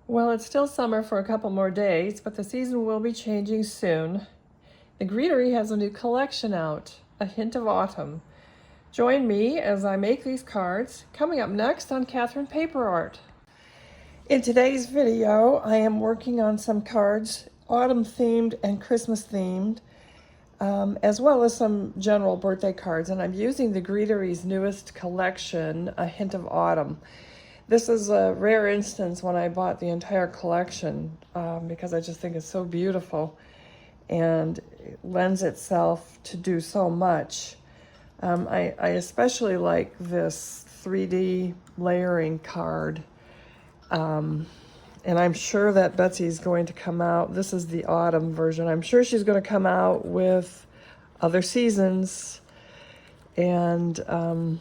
Well, it's still summer for a couple more days, but the season will be changing soon. The Greetery has a new collection out, A Hint of Autumn. Join me as I make these cards, coming up next on Catherine Paper Art. In today's video, I am working on some cards, autumn themed and Christmas themed, as well as some general birthday cards, and I'm using the Greetery's newest collection, A Hint of Autumn. This is a rare instance when I bought the entire collection because I just think it's so beautiful and it lends itself to do so much. I especially like this 3D layering card, and I'm sure that Betsy's going to come out. This is the autumn version. I'm sure she's going to come out with other seasons, and I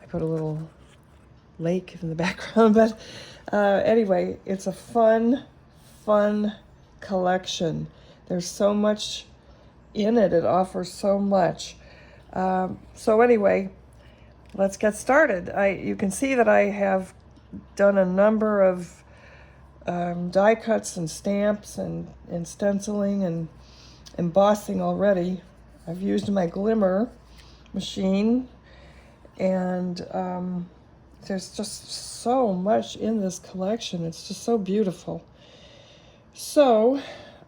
put a little lake in the background, but anyway, it's a fun collection. There's so much in it. It offers so much. So anyway, let's get started. You can see that I have done a number of die cuts and stamps and stenciling and embossing already. I've used my glimmer machine, and there's just so much in this collection. It's just so beautiful. So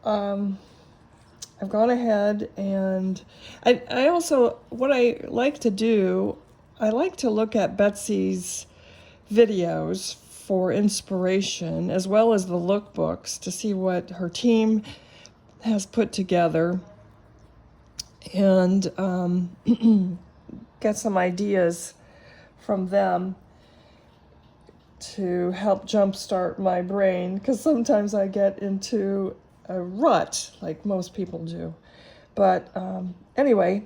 I've gone ahead and I also, what I like to do, I like to look at Betsy's videos for inspiration, as well as the lookbooks, to see what her team has put together and get some ideas from them to help jumpstart my brain, because sometimes I get into a rut like most people do. But anyway,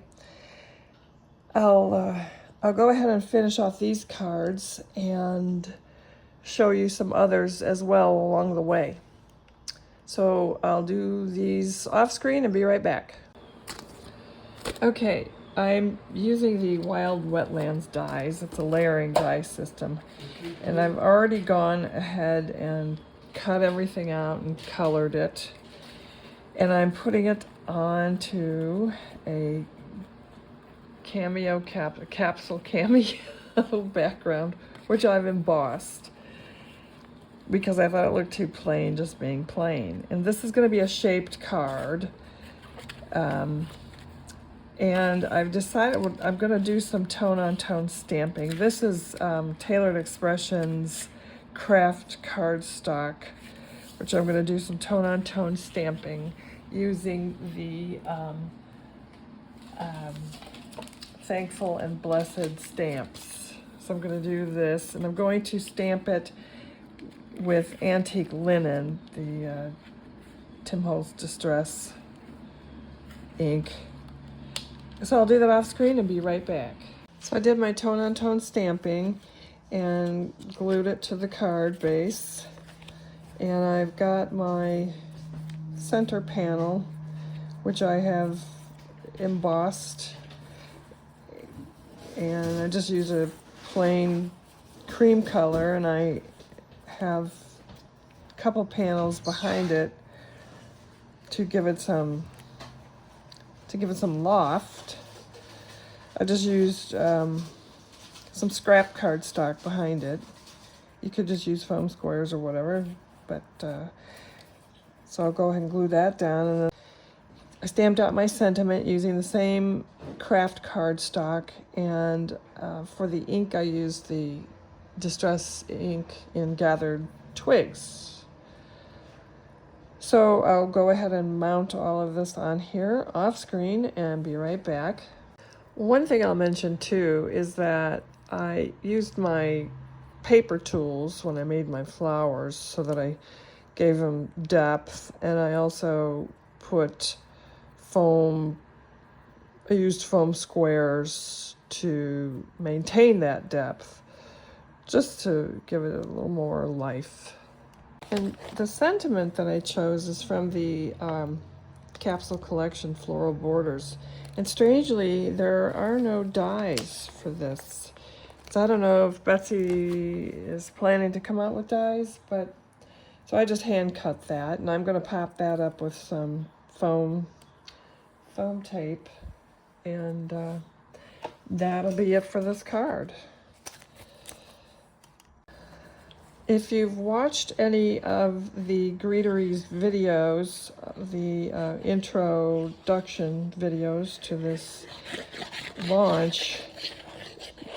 I'll go ahead and finish off these cards and show you some others as well along the way. So I'll do these off screen and be right back. Okay, I'm using the Wild Wetlands dies. It's a layering die system. And I've already gone ahead and cut everything out and colored it. And I'm putting it onto a capsule cameo background, which I've embossed because I thought it looked too plain, just being plain. And this is going to be a shaped card. And I've decided I'm going to do some tone-on-tone stamping. This is Tailored Expressions craft cardstock, which I'm going to do some tone-on-tone stamping using the Thankful and Blessed stamps. So I'm going to do this, and I'm going to stamp it with antique linen, the Tim Holtz Distress ink. So I'll do that off screen and be right back. So I did my tone-on-tone stamping and glued it to the card base. And I've got my center panel, which I have embossed. And I just use a plain cream color, and I have a couple panels behind it to give it some loft. I just used some scrap cardstock behind it. You could just use foam squares or whatever, but so I'll go ahead and glue that down. And then I stamped out my sentiment using the same craft cardstock, and for the ink I used the Distress ink in Gathered Twigs. So I'll go ahead and mount all of this on here off screen and be right back. One thing I'll mention too is that I used my paper tools when I made my flowers so that I gave them depth, and I also put I used foam squares to maintain that depth, just to give it a little more life. And the sentiment that I chose is from the Capsule Collection Floral Borders. And strangely, there are no dies for this. So I don't know if Betsy is planning to come out with dies, but so I just hand cut that, and I'm going to pop that up with some foam tape, and that'll be it for this card. If you've watched any of the Greetery's videos, the introduction videos to this launch,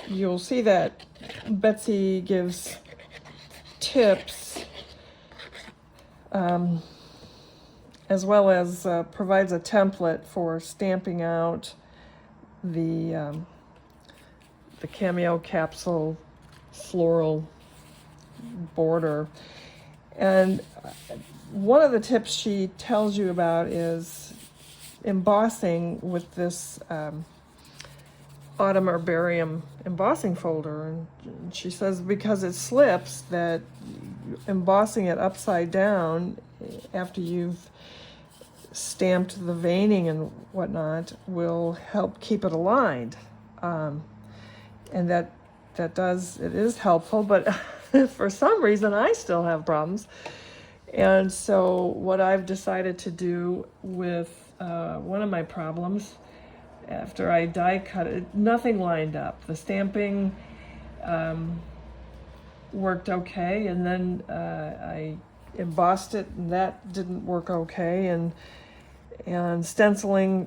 you'll see that Betsy gives tips as well as provides a template for stamping out the cameo capsule floral border. And one of the tips she tells you about is embossing with this autumn herbarium embossing folder, and she says because it slips that embossing it upside down after you've stamped the veining and whatnot will help keep it aligned, and it is helpful, but for some reason I still have problems. And so what I've decided to do with one of my problems, after I die cut it, nothing lined up. The stamping worked okay, and then I embossed it, and that didn't work okay, and stenciling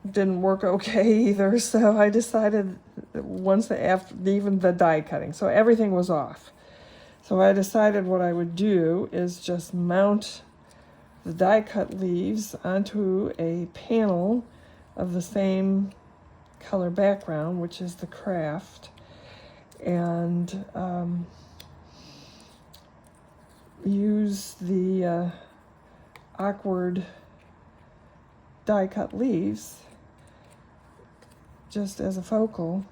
didn't work okay either. So I decided after even the die cutting, so everything was off. So I decided what I would do is just mount the die cut leaves onto a panel of the same color background, which is the craft, and use the awkward die cut leaves just as a focal,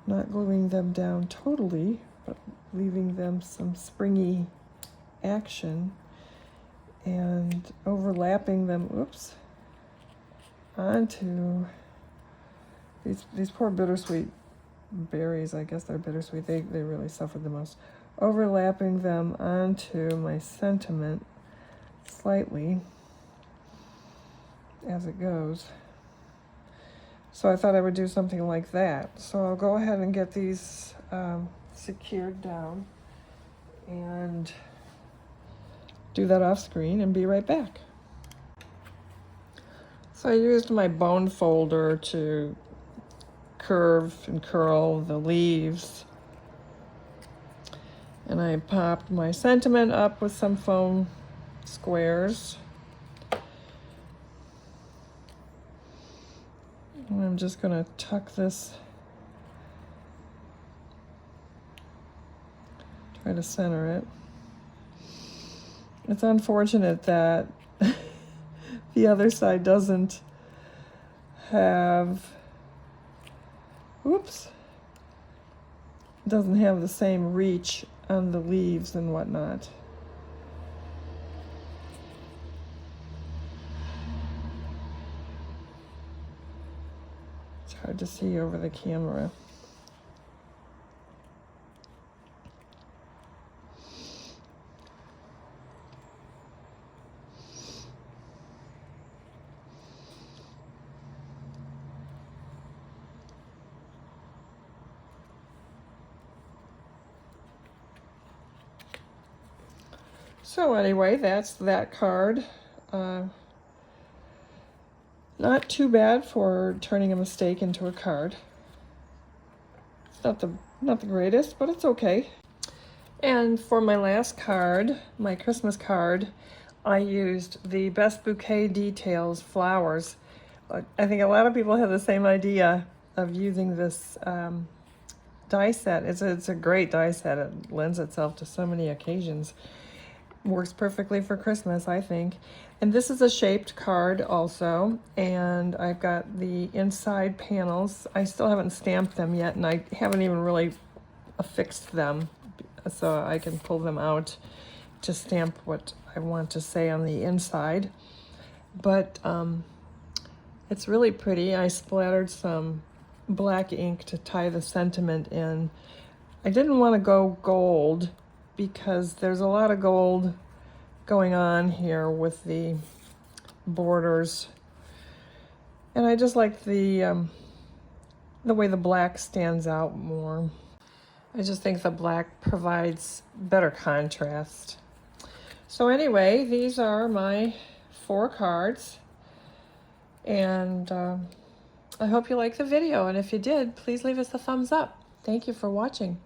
not gluing them down totally, but leaving them some springy action, and overlapping them, onto these poor bittersweet berries. I guess they're bittersweet. They really suffered the most. Overlapping them onto my sentiment slightly as it goes. So I thought I would do something like that. So I'll go ahead and get these secured down and do that off screen and be right back. So I used my bone folder to curve and curl the leaves, and I popped my sentiment up with some foam squares, and I'm just going to tuck this, try to center it. It's unfortunate that the other side doesn't have, doesn't have the same reach on the leaves and whatnot. It's hard to see over the camera. So anyway, that's that card. Not too bad for turning a mistake into a card. It's not the greatest, but it's okay. And for my last card, my Christmas card, I used the Best Bouquet Details flowers. I think a lot of people have the same idea of using this die set. It's a great die set. It lends itself to so many occasions. Works perfectly for Christmas, I think. And this is a shaped card also, and I've got the inside panels. I still haven't stamped them yet, and I haven't even really affixed them, so I can pull them out to stamp what I want to say on the inside. But it's really pretty. I splattered some black ink to tie the sentiment in. I didn't want to go gold because there's a lot of gold going on here with the borders. And I just like the way the black stands out more. I just think the black provides better contrast. So anyway, these are my 4 cards. And I hope you liked the video. And if you did, please leave us a thumbs up. Thank you for watching.